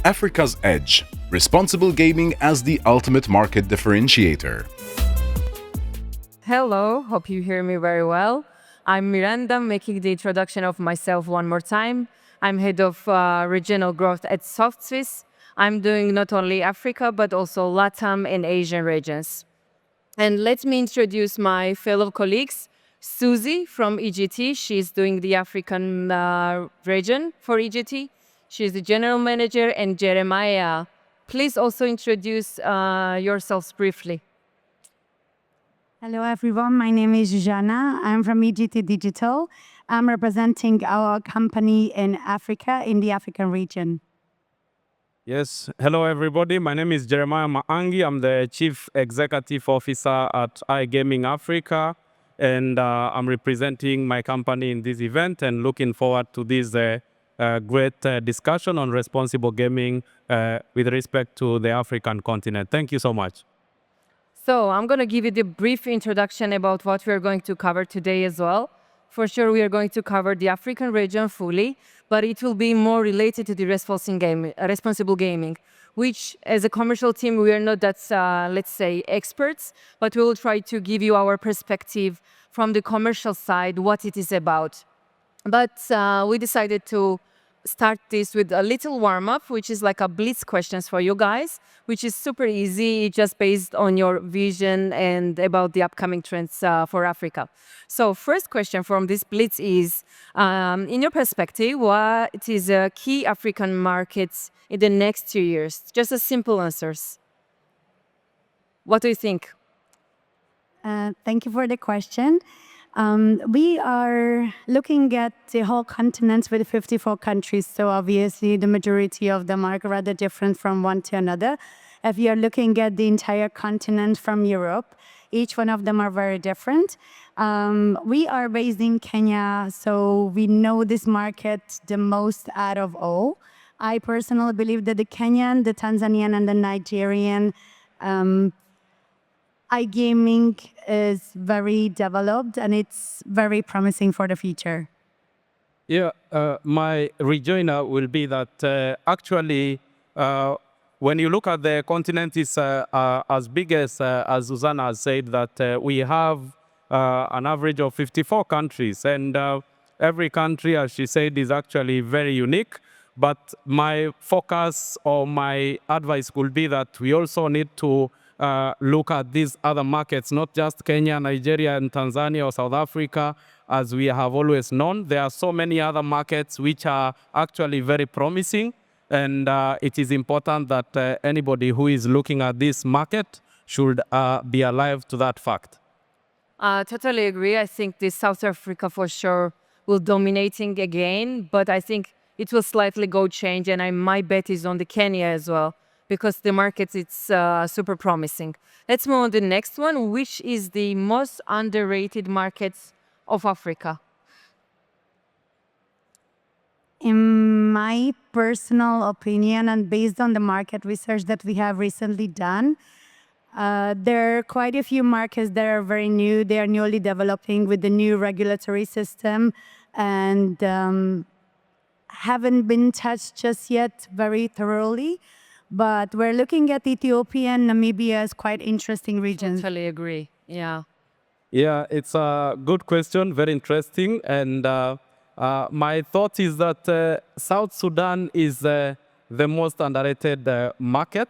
Africa's Edge, responsible gaming as the ultimate market differentiator. Hello, hope you hear me very well. I'm Miranda, making the introduction of myself one more time. I'm head of regional growth at SOFTSWISS. I'm doing not only Africa, but also LATAM and Asian regions. And let me introduce my fellow colleagues. Susie from EGT, she's doing the African region for EGT. She's the general manager, and Jeremiah, please also introduce yourselves briefly. Hello, everyone. My name is Zsuzsanna. I'm from EGT Digital. I'm representing our company in Africa, in the African region. Yes, hello everybody. My name is Jeremiah Maangi. I'm the Chief Executive Officer at iGaming Africa, and I'm representing my company in this event and looking forward to this great discussion on responsible gaming with respect to the African continent. Thank you so much. So I'm going to give you the brief introduction about what we're going to cover today as well. For sure, we are going to cover the African region fully, but it will be more related to the responsible gaming, which as a commercial team, we are not that, let's say, experts, but we will try to give you our perspective from the commercial side, what it is about. But we decided to start this with a little warm-up, which is like a blitz questions for you guys, which is super easy, just based on your vision and about the upcoming trends for Africa. So first question from this blitz is, in your perspective, what is key African markets in the next 2 years? Just a simple answers. What do you think? Thank you for the question. We are looking at the whole continent with 54 countries, so obviously the majority of them are rather different from one to another. If you are looking at the entire continent from Europe, each one of them are very different. We are based in Kenya, so we know this market the most out of all. I personally believe that the Kenyan, the Tanzanian, and the Nigerian iGaming is very developed and it's very promising for the future. Yeah, my rejoinder will be that actually, when you look at the continent, it's as big as Zsuzsanna has said, that we have an average of 54 countries, and every country, as she said, is actually very unique. But my focus or my advice will be that we also need to look at these other markets, not just Kenya, Nigeria, and Tanzania or South Africa, as we have always known. There are so many other markets which are actually very promising, and it is important that anybody who is looking at this market should be alive to that fact. Totally agree. I think this South Africa for sure will dominating again, but I think it will slightly go change, and my bet is on the Kenya as well, because the market it's super promising. Let's move on to the next one, which is the most underrated markets of Africa. In my personal opinion, and based on the market research that we have recently done, there are quite a few markets that are very new. They are newly developing with the new regulatory system and haven't been touched just yet very thoroughly. But we're looking at Ethiopia and Namibia as quite interesting regions. Totally agree. Yeah. Yeah, it's a good question, very interesting. And my thought is that South Sudan is the most underrated market,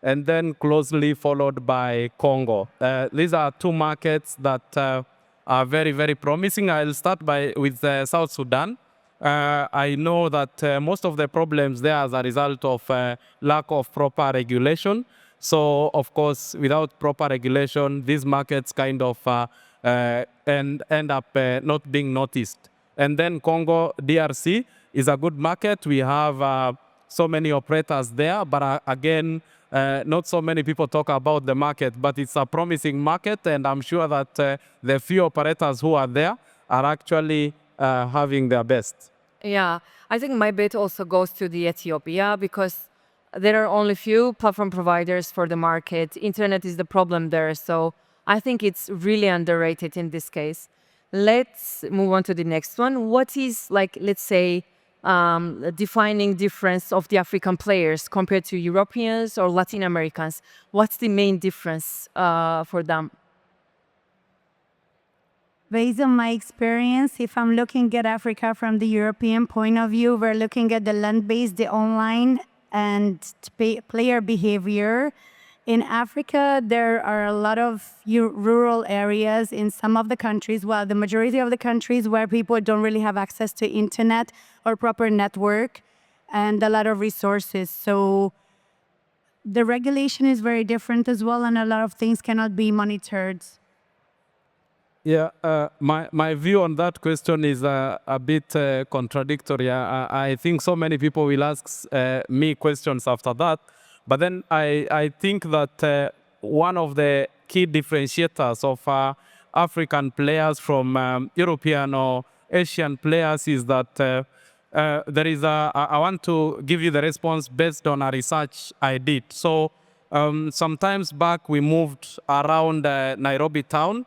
and then closely followed by Congo. These are two markets that are very, very promising. I'll start with South Sudan. I know that most of the problems there as a result of lack of proper regulation. So, of course, without proper regulation, these markets kind of end up not being noticed. And then Congo, DRC, is a good market. We have so many operators there, but again, not so many people talk about the market, but it's a promising market, and I'm sure that the few operators who are there are actually having their best. Yeah, I think my bet also goes to the Ethiopia, because there are only few platform providers for the market. Internet is the problem there, so I think it's really underrated in this case. Let's move on to the next one. What is, like, let's say, defining difference of the African players compared to Europeans or Latin Americans? What's the main difference for them? Based on my experience, if I'm looking at Africa from the European point of view, we're looking at the land-based, the online, and player behavior. In Africa, there are a lot of rural areas in some of the countries, while the majority of the countries where people don't really have access to internet or proper network and a lot of resources. So the regulation is very different as well, and a lot of things cannot be monitored. Yeah, my view on that question is a bit contradictory. I think so many people will ask me questions after that, but then I think that one of the key differentiators of African players from European or Asian players is that there is I want to give you the response based on a research I did. So sometimes back we moved around Nairobi town,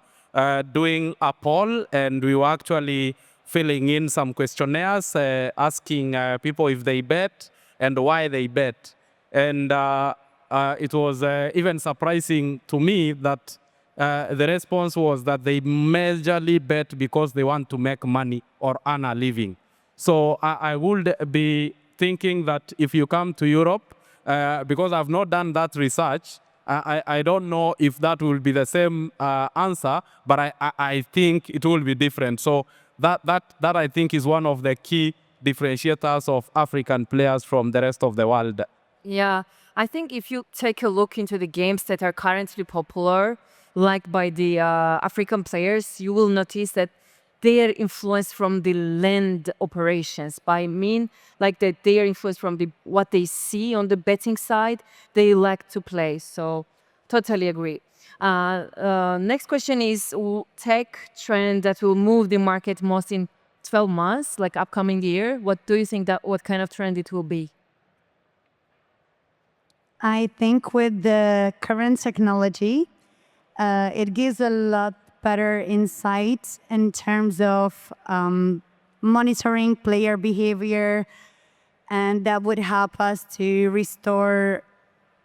doing a poll, and we were actually filling in some questionnaires, asking people if they bet and why they bet. And it was even surprising to me that the response was that they majorly bet because they want to make money or earn a living. So I would be thinking that if you come to Europe, because I've not done that research, I don't know if that will be the same answer, but I think it will be different. So that I think is one of the key differentiators of African players from the rest of the world. Yeah, I think if you take a look into the games that are currently popular, like by the African players, you will notice that they are influenced from the land operations. By mean, like that they are influenced from what they see on the betting side, they like to play. So totally agree. Next question is tech trend that will move the market most in 12 months, like upcoming year. What do you think what kind of trend it will be? I think with the current technology, it gives a lot better insight in terms of monitoring player behavior, and that would help us to restore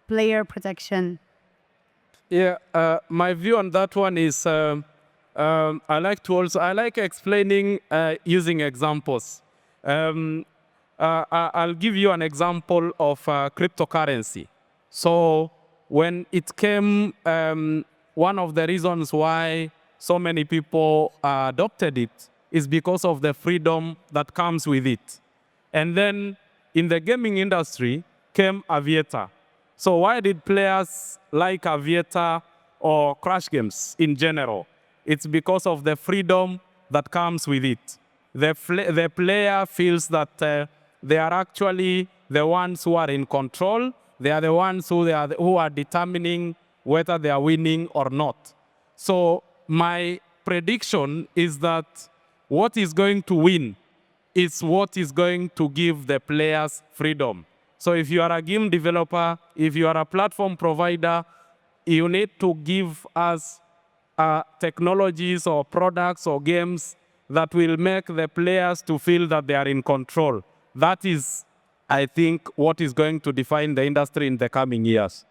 player protection. Yeah, my view on that one is I like explaining using examples. I'll give you an example of cryptocurrency. So when it came, one of the reasons why so many people adopted it is because of the freedom that comes with it. And then in the gaming industry came Aviator. So why did players like Aviator or Crash games in general? It's because of the freedom that comes with it. The player feels that they are actually the ones who are in control. They are the ones who are determining whether they are winning or not. So my prediction is that what is going to win is what is going to give the players freedom. So if you are a game developer, if you are a platform provider, you need to give us technologies or products or games that will make the players to feel that they are in control. That is, I think, what is going to define the industry in the coming years.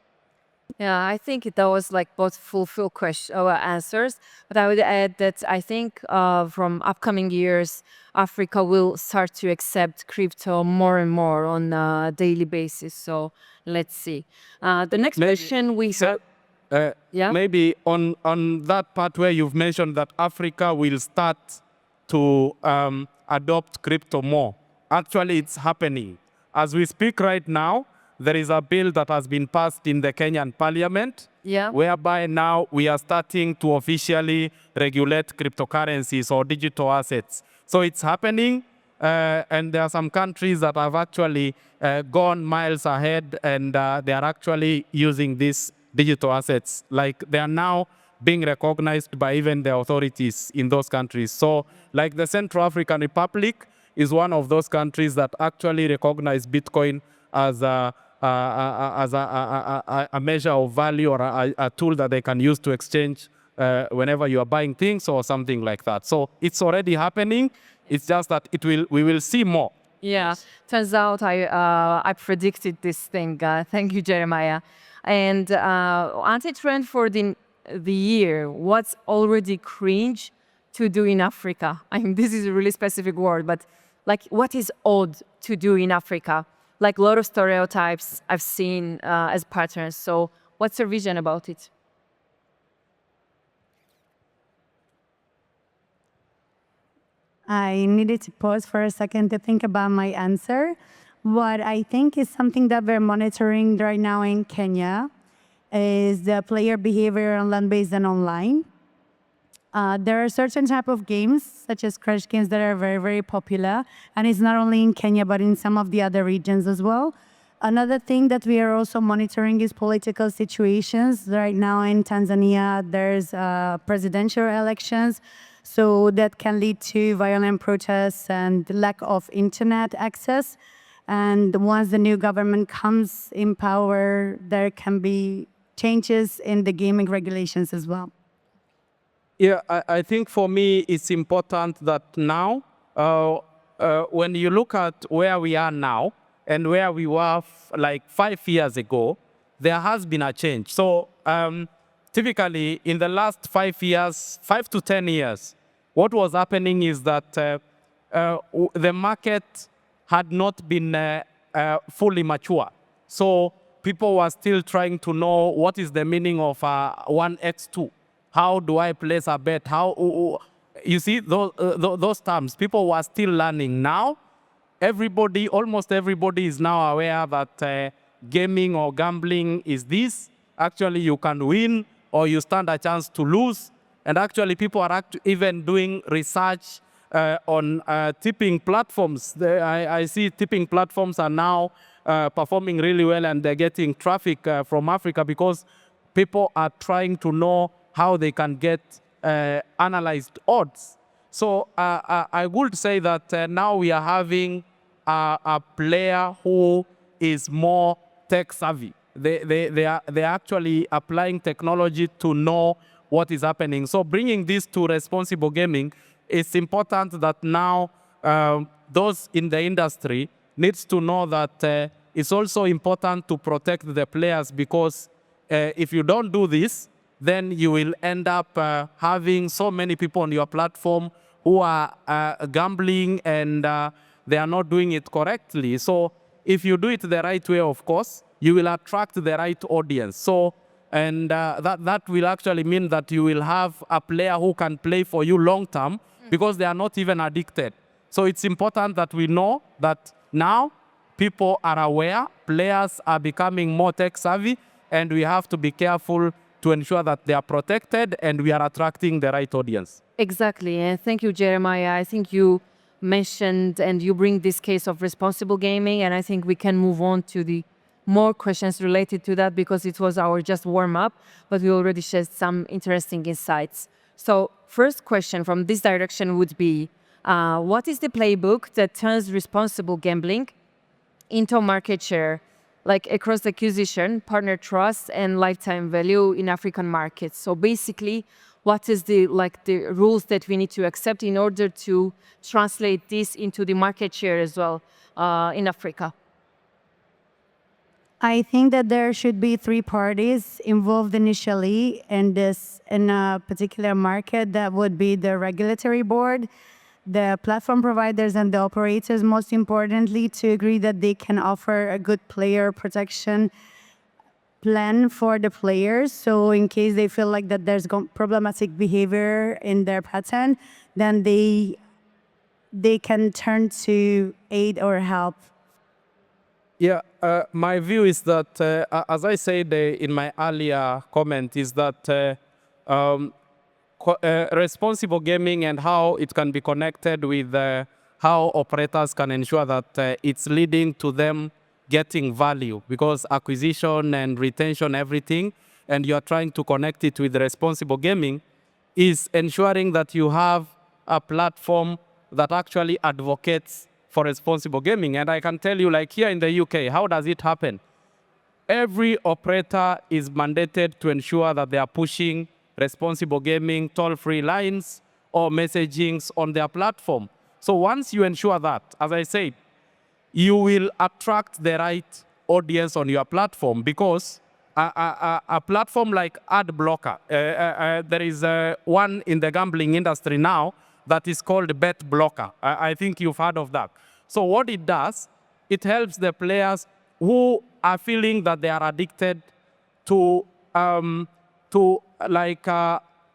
Yeah, I think that was like both fulfill answers, but I would add that I think from upcoming years, Africa will start to accept crypto more and more on a daily basis. So let's see. The next question we have. Yeah? Maybe on that part where you've mentioned that Africa will start to adopt crypto more. Actually, it's happening. As we speak right now, there is a bill that has been passed in the Kenyan parliament, whereby now we are starting to officially regulate cryptocurrencies or digital assets. So it's happening, and there are some countries that have actually gone miles ahead, and they are actually using these digital assets. Like, they are now being recognized by even the authorities in those countries. So like the Central African Republic is one of those countries that actually recognize Bitcoin as a measure of value or a tool that they can use to exchange whenever you are buying things or something like that. So it's already happening. It's just that we will see more Yeah, turns out I predicted this thing. Thank you, Jeremiah. And anti-trend for the year. What's already cringe to do in Africa? I mean, this is a really specific word, but like, what is odd to do in Africa? Like a lot of stereotypes I've seen as patterns. So, what's your vision about it? I needed to pause for a second to think about my answer. What I think is something that we're monitoring right now in Kenya is the player behavior on land-based and online. There are certain type of games, such as crash games, that are very, very popular. And it's not only in Kenya, but in some of the other regions as well. Another thing that we are also monitoring is political situations. Right now in Tanzania, there's presidential elections. So that can lead to violent protests and lack of internet access. And once the new government comes in power, there can be changes in the gaming regulations as well. Yeah, I think for me, it's important that now, when you look at where we are now and where we were like 5 years ago, there has been a change. So typically, in the last 5 years, 5 to 10 years, what was happening is that the market had not been fully mature. So people were still trying to know what is the meaning of 1x2. How do I place a bet? How you see those terms? People were still learning. Now, almost everybody is now aware that gaming or gambling is this. Actually, you can win or you stand a chance to lose. And actually, people are even doing research on tipping platforms. I see tipping platforms are now performing really well, and they're getting traffic from Africa because people are trying to know how they can get analyzed odds. So I would say that now we are having a player who is more tech savvy. They're actually applying technology to know what is happening. So bringing this to responsible gaming, it's important that now those in the industry needs to know that it's also important to protect the players, because if you don't do this, then you will end up having so many people on your platform who are gambling and they are not doing it correctly. So if you do it the right way, of course, you will attract the right audience. So, and that will actually mean that you will have a player who can play for you long term because they are not even addicted. So it's important that we know that now people are aware, players are becoming more tech savvy, and we have to be careful to ensure that they are protected and we are attracting the right audience. Exactly, and thank you, Jeremiah. I think you mentioned and you bring this case of responsible gaming, and I think we can move on to the more questions related to that, because it was our just warm up, but we already shared some interesting insights. So first question from this direction would be, what is the playbook that turns responsible gambling into market share, like across acquisition, partner trust, and lifetime value in African markets? So basically, what is the rules that we need to accept in order to translate this into the market share as well in Africa? I think that there should be 3 parties involved initially in a particular market. That would be the regulatory board, the platform providers, and the operators, most importantly, to agree that they can offer a good player protection plan for the players. So in case they feel like that there's problematic behavior in their pattern, then they can turn to aid or help. Yeah, my view is that, as I said in my earlier comment, is that responsible gaming and how it can be connected with how operators can ensure that it's leading to them getting value, because acquisition and retention, everything, and you're trying to connect it with responsible gaming, is ensuring that you have a platform that actually advocates for responsible gaming. And I can tell you, like here in the UK, how does it happen? Every operator is mandated to ensure that they are pushing responsible gaming, toll-free lines, or messagings on their platform. So once you ensure that, as I said, you will attract the right audience on your platform, because a platform like ad blocker, there is one in the gambling industry now that is called bet blocker. I think you've heard of that. So what it does, it helps the players who are feeling that they are addicted to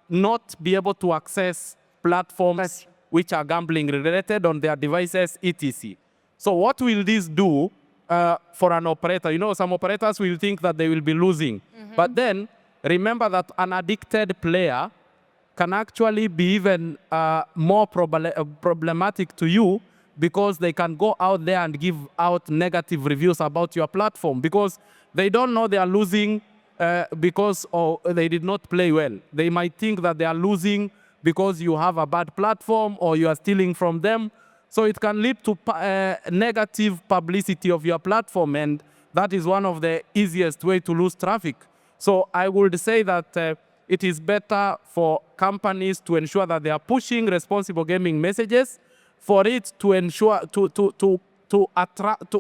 not be able to access platforms which are gambling related on their devices, etc. So what will this do for an operator? You know, some operators will think that they will be losing. But then remember that an addicted player can actually be even more problematic to you, because they can go out there and give out negative reviews about your platform, because they don't know they are losing because they did not play well. They might think that they are losing because you have a bad platform or you are stealing from them. So it can lead to negative publicity of your platform, and that is one of the easiest way to lose traffic. So I would say that it is better for companies to ensure that they are pushing responsible gaming messages, for it to ensure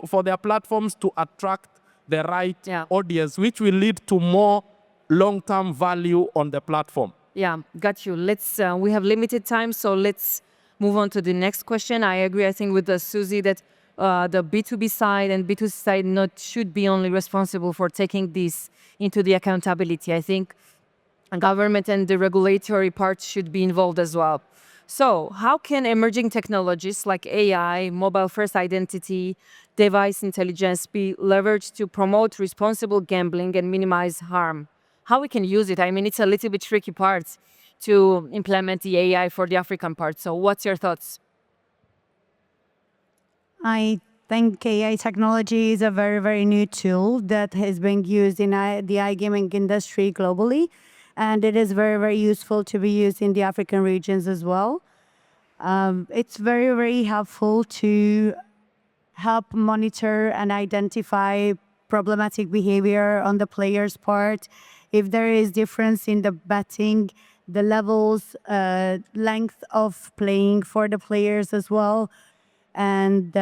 for their platforms to attract the right audience, which will lead to more long-term value on the platform. Yeah, got you. Let's. We have limited time, so let's move on to the next question. I agree, I think, with Susie that the B2B side and B2C side should be only responsible for taking this into the accountability. I think government and the regulatory part should be involved as well. So how can emerging technologies like AI, mobile-first identity, device intelligence be leveraged to promote responsible gambling and minimize harm? How we can use it? I mean, it's a little bit tricky part to implement the AI for the African part. So what's your thoughts? I think AI technology is a very, very new tool that has been used in the iGaming industry globally. And it is very, very useful to be used in the African regions as well. It's very, very helpful to help monitor and identify problematic behavior on the player's part. If there is difference in the betting, the levels, length of playing for the players as well. And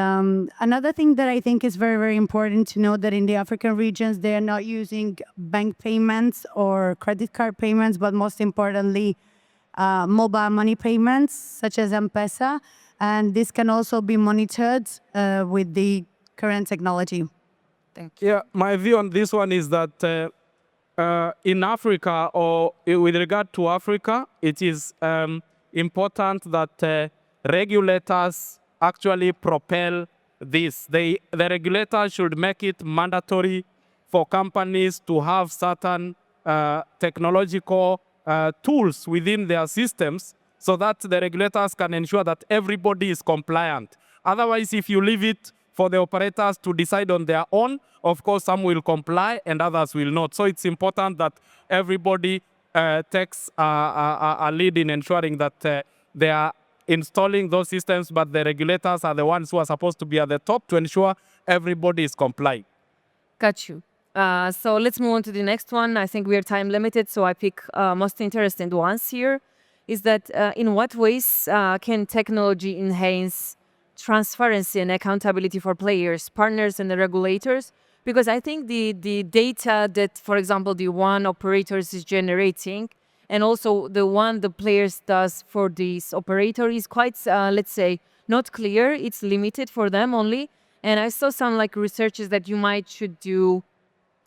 another thing that I think is very, very important to know, that in the African regions, they are not using bank payments or credit card payments, but most importantly, mobile money payments, such as M-Pesa. And this can also be monitored with the current technology. Thank you. Yeah, my view on this one is that in Africa, or with regard to Africa, it is important that regulators actually propel this. The regulators should make it mandatory for companies to have certain technological tools within their systems, so that the regulators can ensure that everybody is compliant. Otherwise, if you leave it for the operators to decide on their own, of course, some will comply and others will not. So it's important that everybody takes a lead in ensuring that they are installing those systems, but the regulators are the ones who are supposed to be at the top to ensure everybody is complying. Got you. So let's move on to the next one. I think we are time limited, so I pick most interesting ones here. Is that in what ways can technology enhance transparency and accountability for players, partners, and the regulators? Because I think the data that, for example, the one operators is generating, and also the one the players does for this operator is quite, let's say, not clear. It's limited for them only. And I saw some like researches that you should do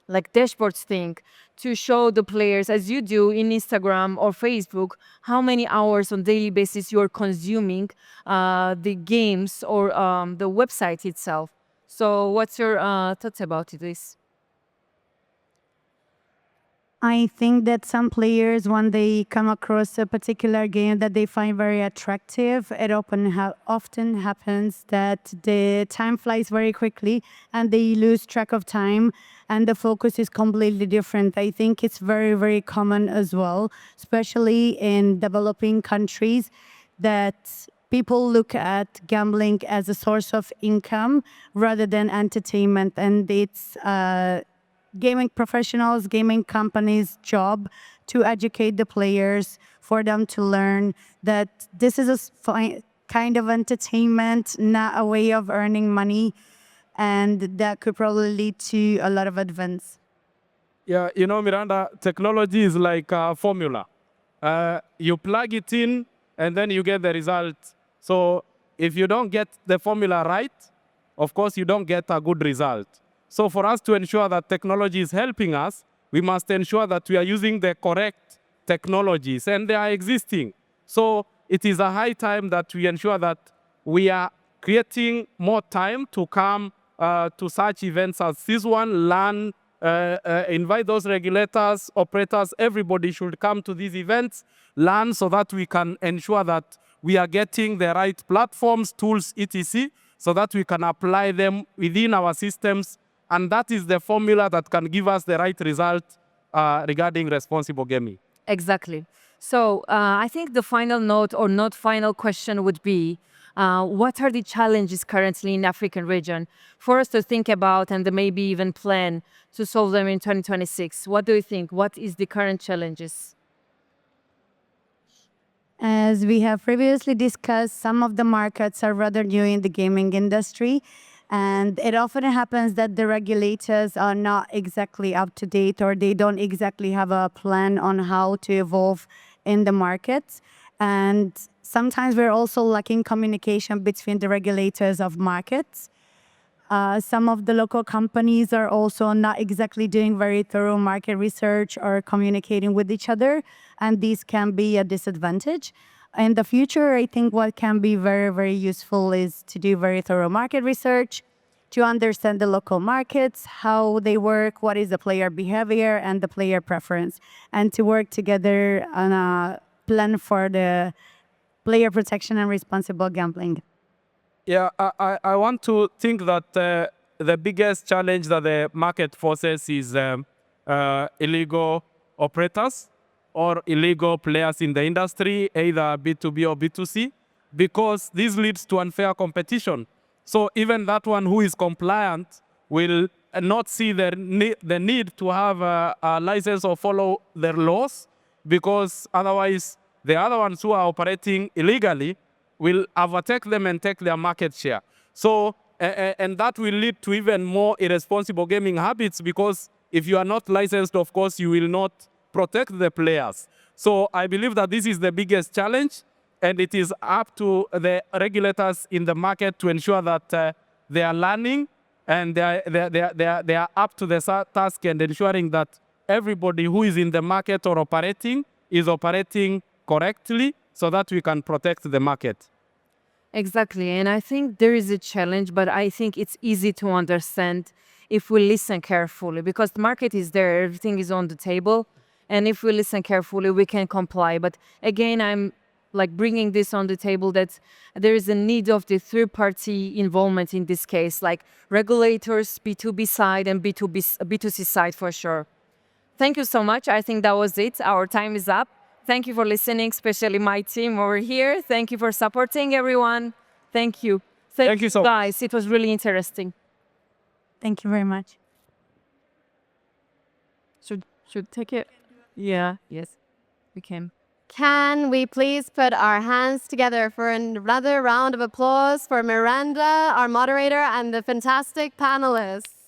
like dashboards thing to show the players, as you do in Instagram or Facebook, how many hours on daily basis you're consuming the games or the website itself. So what's your thoughts about this? I think that some players, when they come across a particular game that they find very attractive, it often happens that the time flies very quickly and they lose track of time and the focus is completely different. I think it's very, very common as well, especially in developing countries, that people look at gambling as a source of income rather than entertainment. And it's gaming professionals, gaming companies' job to educate the players, for them to learn that this is a kind of entertainment, not a way of earning money. and that could probably lead to a lot of advance. Yeah, you know, Miranda, technology is like a formula. You plug it in, and then you get the result. So if you don't get the formula right, of course, you don't get a good result. So for us to ensure that technology is helping us, we must ensure that we are using the correct technologies, and they are existing. So it is a high time that we ensure that we are creating more time to come to such events as this one, learn, invite those regulators, operators, everybody should come to these events, learn so that we can ensure that we are getting the right platforms, tools, etc., so that we can apply them within our systems. And that is the formula that can give us the right result regarding responsible gaming. Exactly. So I think the final note or not final question would be, what are the challenges currently in the African region for us to think about and maybe even plan to solve them in 2026? What do you think? What is the current challenges? As we have previously discussed, some of the markets are rather new in the gaming industry, and it often happens that the regulators are not exactly up to date, or they don't exactly have a plan on how to evolve in the markets. And sometimes we're also lacking communication between the regulators of markets. Some of the local companies are also not exactly doing very thorough market research or communicating with each other, and these can be a disadvantage. In the future, I think what can be very, very useful is to do very thorough market research, to understand the local markets, how they work, what is the player behavior and the player preference, and to work together on a plan for the player protection and responsible gambling. Yeah, I want to think that the biggest challenge that the market faces is illegal operators or illegal players in the industry, either B2B or B2C, because this leads to unfair competition. So even that one who is compliant will not see the need to have a license or follow their laws, because otherwise the other ones who are operating illegally will overtake them and take their market share. So, and that will lead to even more irresponsible gaming habits, because if you are not licensed, of course, you will not protect the players. So I believe that this is the biggest challenge, and it is up to the regulators in the market to ensure that they are learning and they are up to the task and ensuring that everybody who is in the market or operating is operating correctly, so that we can protect the market. Exactly. And I think there is a challenge, but I think it's easy to understand if we listen carefully, because the market is there, everything is on the table. And if we listen carefully, we can comply. But again, I'm like bringing this on the table that there is a need of the third-party involvement in this case, like regulators, B2B side and B2C side for sure. Thank you so much. I think that was it. Our time is up. Thank you for listening, especially my team over here. Thank you for supporting everyone. Thank you. Thank you so much, guys. It was really interesting. Thank you very much. Should take it? Yeah. Yes, we can. Can we please put our hands together for another round of applause for Miranda, our moderator, and the fantastic panelists?